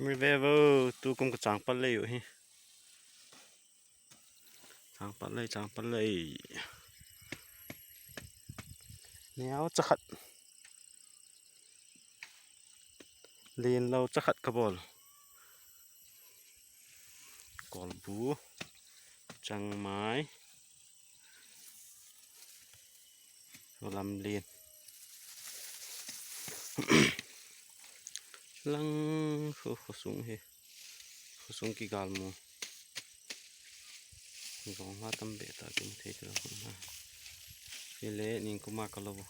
มือเวเวอตูกุมกระจางปันเลยอยู่ฮิจางปันเลยแนวจะขัดเลียนเราจะขัดกระบอลกอลบูจังไม้ลำเลียน ลังเขาสูงเฮเขาสูงกี่กาลมูกองว่าตำเบตาจุมเทจละคนมาฟิเลนิงกุมากะลบ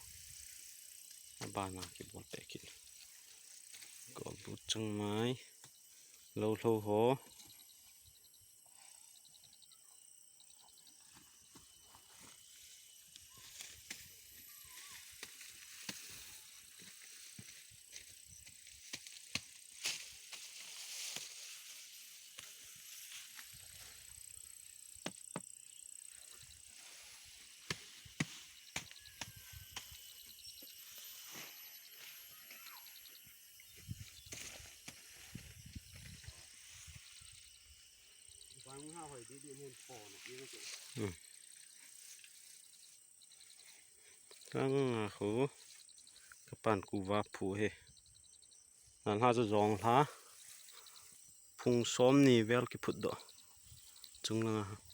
บ้านากิบอลเตกินกอลบุจังไม้โลโลโหตั้งเขากระปันกูว่าผู้เฮนั่นหาจะรองหาพุงซ้อมนี่เวลกิพุดดอจุงละ